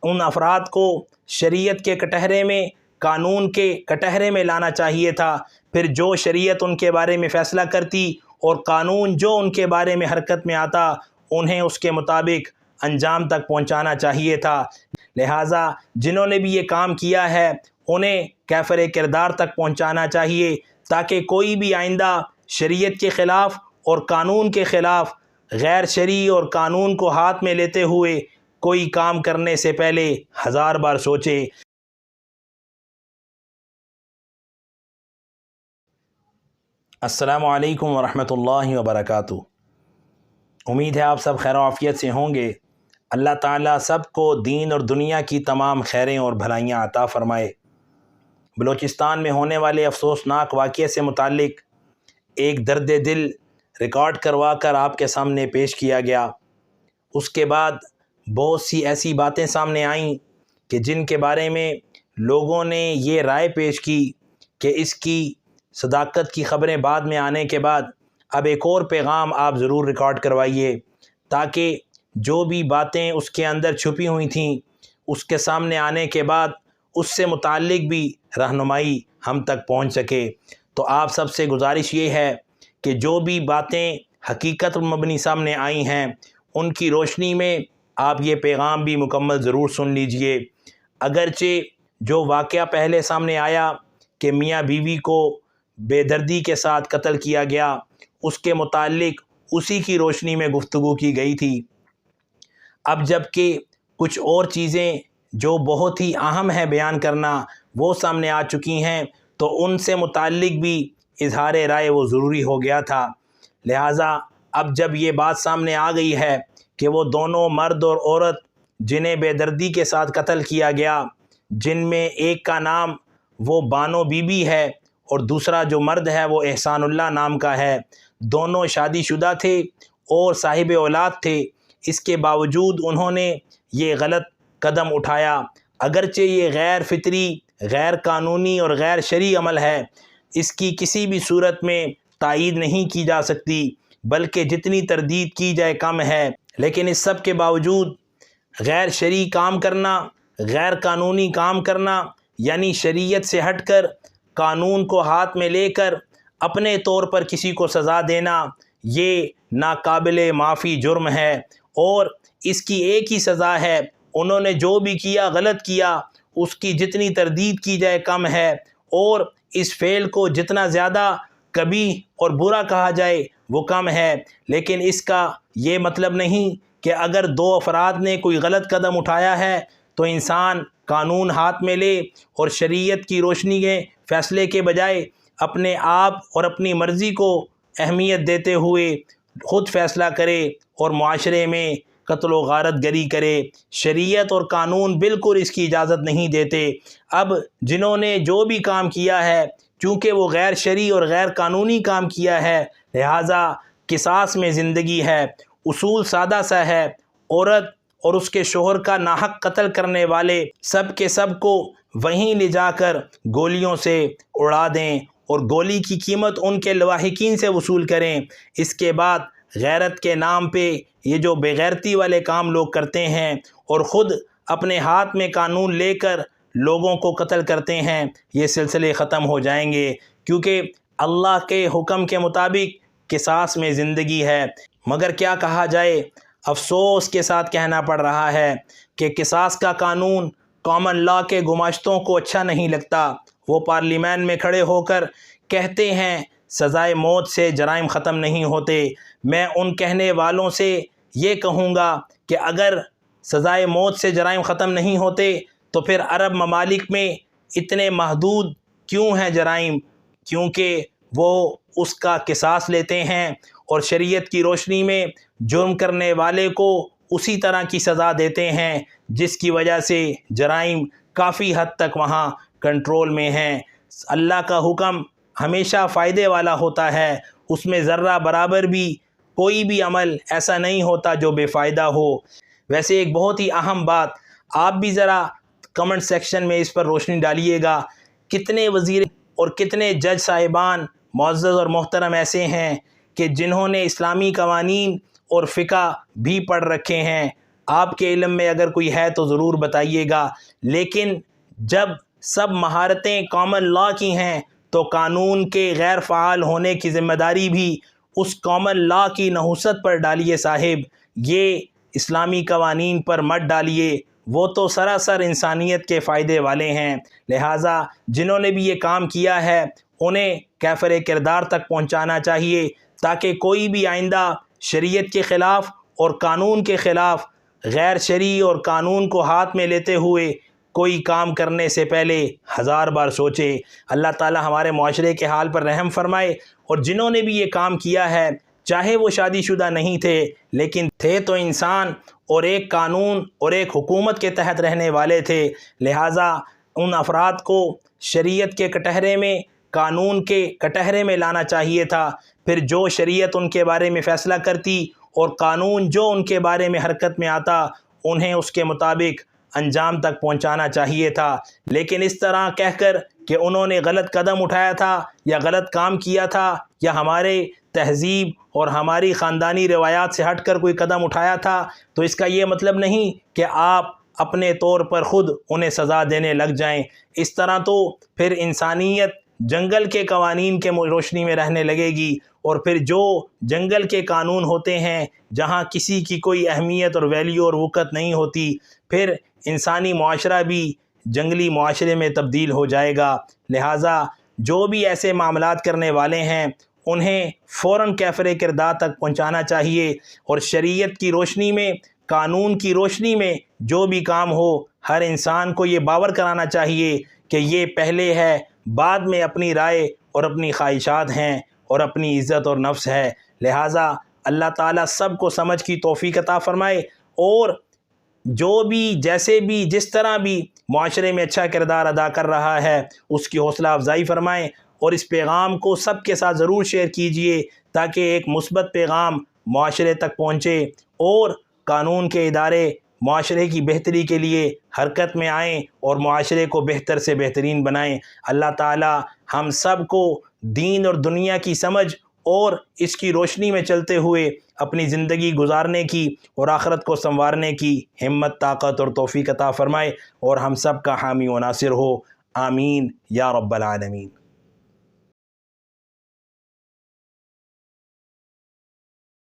ان افراد کو شریعت کے کٹہرے میں، قانون کے کٹہرے میں لانا چاہیے تھا، پھر جو شریعت ان کے بارے میں فیصلہ کرتی اور قانون جو ان کے بارے میں حرکت میں آتا انہیں اس کے مطابق انجام تک پہنچانا چاہیے تھا۔ لہٰذا جنہوں نے بھی یہ کام کیا ہے انہیں کیفر کردار تک پہنچانا چاہیے، تاکہ کوئی بھی آئندہ شریعت کے خلاف اور قانون کے خلاف غیر شرعی اور قانون کو ہاتھ میں لیتے ہوئے کوئی کام کرنے سے پہلے 1000 بار سوچے۔ السلام علیکم ورحمۃ اللہ وبرکاتہ۔ امید ہے آپ سب خیر و عافیت سے ہوں گے۔ اللہ تعالیٰ سب کو دین اور دنیا کی تمام خیریں اور بھلائیاں عطا فرمائے۔ بلوچستان میں ہونے والے افسوسناک واقعے سے متعلق ایک درد دل ریکارڈ کروا کر آپ کے سامنے پیش کیا گیا۔ اس کے بعد بہت سی ایسی باتیں سامنے آئیں کہ جن کے بارے میں لوگوں نے یہ رائے پیش کی کہ اس کی صداقت کی خبریں بعد میں آنے کے بعد اب ایک اور پیغام آپ ضرور ریکارڈ کروائیے، تاکہ جو بھی باتیں اس کے اندر چھپی ہوئی تھیں اس کے سامنے آنے کے بعد اس سے متعلق بھی رہنمائی ہم تک پہنچ سکے۔ تو آپ سب سے گزارش یہ ہے کہ جو بھی باتیں حقیقت مبنی سامنے آئی ہیں ان کی روشنی میں آپ یہ پیغام بھی مکمل ضرور سن لیجئے۔ اگرچہ جو واقعہ پہلے سامنے آیا کہ میاں بیوی کو بے دردی کے ساتھ قتل کیا گیا، اس کے متعلق اسی کی روشنی میں گفتگو کی گئی تھی، اب جب کہ کچھ اور چیزیں جو بہت ہی اہم ہے بیان کرنا وہ سامنے آ چکی ہیں، تو ان سے متعلق بھی اظہار رائے وہ ضروری ہو گیا تھا۔ لہٰذا اب جب یہ بات سامنے آ گئی ہے کہ وہ دونوں مرد اور عورت جنہیں بے دردی کے ساتھ قتل کیا گیا، جن میں ایک کا نام وہ بانو بی بی ہے اور دوسرا جو مرد ہے وہ احسان اللہ نام کا ہے، دونوں شادی شدہ تھے اور صاحب اولاد تھے، اس کے باوجود انہوں نے یہ غلط قدم اٹھایا۔ اگرچہ یہ غیر فطری، غیر قانونی اور غیر شرعی عمل ہے، اس کی کسی بھی صورت میں تائید نہیں کی جا سکتی، بلکہ جتنی تردید کی جائے کم ہے، لیکن اس سب کے باوجود غیر شرعی کام کرنا، غیر قانونی کام کرنا، یعنی شریعت سے ہٹ کر قانون کو ہاتھ میں لے کر اپنے طور پر کسی کو سزا دینا، یہ ناقابل معافی جرم ہے، اور اس کی ایک ہی سزا ہے، انہوں نے جو بھی کیا غلط کیا، اس کی جتنی تردید کی جائے کم ہے، اور اس فعل کو جتنا زیادہ قبیح اور برا کہا جائے وہ کم ہے۔ لیکن اس کا یہ مطلب نہیں کہ اگر دو افراد نے کوئی غلط قدم اٹھایا ہے تو انسان قانون ہاتھ میں لے اور شریعت کی روشنی کے فیصلے کے بجائے اپنے آپ اور اپنی مرضی کو اہمیت دیتے ہوئے خود فیصلہ کرے اور معاشرے میں قتل و غارت گری کرے۔ شریعت اور قانون بالکل اس کی اجازت نہیں دیتے۔ اب جنہوں نے جو بھی کام کیا ہے چونکہ وہ غیر شرعی اور غیر قانونی کام کیا ہے، لہٰذا قصاص میں زندگی ہے۔ اصول سادہ سا ہے، عورت اور اس کے شوہر کا ناحق قتل کرنے والے سب کے سب کو وہیں لے جا کر گولیوں سے اڑا دیں اور گولی کی قیمت ان کے لواحقین سے وصول کریں۔ اس کے بعد غیرت کے نام پہ یہ جو بے غیرتی والے کام لوگ کرتے ہیں اور خود اپنے ہاتھ میں قانون لے کر لوگوں کو قتل کرتے ہیں، یہ سلسلے ختم ہو جائیں گے، کیونکہ اللہ کے حکم کے مطابق قصاص میں زندگی ہے۔ مگر کیا کہا جائے، افسوس کے ساتھ کہنا پڑ رہا ہے کہ قصاص کا قانون کامن لا کے گماشتوں کو اچھا نہیں لگتا۔ وہ پارلیمان میں کھڑے ہو کر کہتے ہیں سزائے موت سے جرائم ختم نہیں ہوتے۔ میں ان کہنے والوں سے یہ کہوں گا کہ اگر سزائے موت سے جرائم ختم نہیں ہوتے تو پھر عرب ممالک میں اتنے محدود کیوں ہیں جرائم؟ کیونکہ وہ اس کا قصاص لیتے ہیں اور شریعت کی روشنی میں جرم کرنے والے کو اسی طرح کی سزا دیتے ہیں، جس کی وجہ سے جرائم کافی حد تک وہاں کنٹرول میں ہیں۔ اللہ کا حکم ہمیشہ فائدے والا ہوتا ہے، اس میں ذرہ برابر بھی کوئی بھی عمل ایسا نہیں ہوتا جو بے فائدہ ہو۔ ویسے ایک بہت ہی اہم بات، آپ بھی ذرا کمنٹ سیکشن میں اس پر روشنی ڈالیے گا، کتنے وزیر اور کتنے جج صاحبان معزز اور محترم ایسے ہیں کہ جنہوں نے اسلامی قوانین اور فقہ بھی پڑھ رکھے ہیں، آپ کے علم میں اگر کوئی ہے تو ضرور بتائیے گا۔ لیکن جب سب مہارتیں کامن لا کی ہیں تو قانون کے غیر فعال ہونے کی ذمہ داری بھی اس کامن لا کی نحوست پر ڈالیے صاحب، یہ اسلامی قوانین پر مت ڈالیے، وہ تو سراسر انسانیت کے فائدے والے ہیں۔ لہٰذا جنہوں نے بھی یہ کام کیا ہے انہیں کیفر کردار تک پہنچانا چاہیے، تاکہ کوئی بھی آئندہ شریعت کے خلاف اور قانون کے خلاف غیر شرعی اور قانون کو ہاتھ میں لیتے ہوئے کوئی کام کرنے سے پہلے 1000 بار سوچے۔ اللہ تعالی ہمارے معاشرے کے حال پر رحم فرمائے، اور جنہوں نے بھی یہ کام کیا ہے چاہے وہ شادی شدہ نہیں تھے لیکن تھے تو انسان اور ایک قانون اور ایک حکومت کے تحت رہنے والے تھے، لہٰذا ان افراد کو شریعت کے کٹہرے میں، قانون کے کٹہرے میں لانا چاہیے تھا۔ پھر جو شریعت ان کے بارے میں فیصلہ کرتی اور قانون جو ان کے بارے میں حرکت میں آتا انہیں اس کے مطابق انجام تک پہنچانا چاہیے تھا۔ لیکن اس طرح کہہ کر کہ انہوں نے غلط قدم اٹھایا تھا یا غلط کام کیا تھا یا ہمارے تہذیب اور ہماری خاندانی روایات سے ہٹ کر کوئی قدم اٹھایا تھا، تو اس کا یہ مطلب نہیں کہ آپ اپنے طور پر خود انہیں سزا دینے لگ جائیں۔ اس طرح تو پھر انسانیت جنگل کے قوانین کے روشنی میں رہنے لگے گی، اور پھر جو جنگل کے قانون ہوتے ہیں جہاں کسی کی کوئی اہمیت اور ویلیو اور وقت نہیں ہوتی، پھر انسانی معاشرہ بھی جنگلی معاشرے میں تبدیل ہو جائے گا۔ لہٰذا جو بھی ایسے معاملات کرنے والے ہیں انہیں فوراً کیفر کردار تک پہنچانا چاہیے، اور شریعت کی روشنی میں، قانون کی روشنی میں جو بھی کام ہو ہر انسان کو یہ باور کرانا چاہیے کہ یہ پہلے ہے، بعد میں اپنی رائے اور اپنی خواہشات ہیں اور اپنی عزت اور نفس ہے۔ لہٰذا اللہ تعالیٰ سب کو سمجھ کی توفیق عطا فرمائے، اور جو بھی جیسے بھی جس طرح بھی معاشرے میں اچھا کردار ادا کر رہا ہے اس کی حوصلہ افزائی فرمائیں، اور اس پیغام کو سب کے ساتھ ضرور شیئر کیجئے تاکہ ایک مثبت پیغام معاشرے تک پہنچے اور قانون کے ادارے معاشرے کی بہتری کے لیے حرکت میں آئیں اور معاشرے کو بہتر سے بہترین بنائیں۔ اللہ تعالی ہم سب کو دین اور دنیا کی سمجھ اور اس کی روشنی میں چلتے ہوئے اپنی زندگی گزارنے کی اور آخرت کو سنوارنے کی ہمت، طاقت اور توفیق عطا فرمائے، اور ہم سب کا حامی و ناصر ہو، آمین یا رب العالمین۔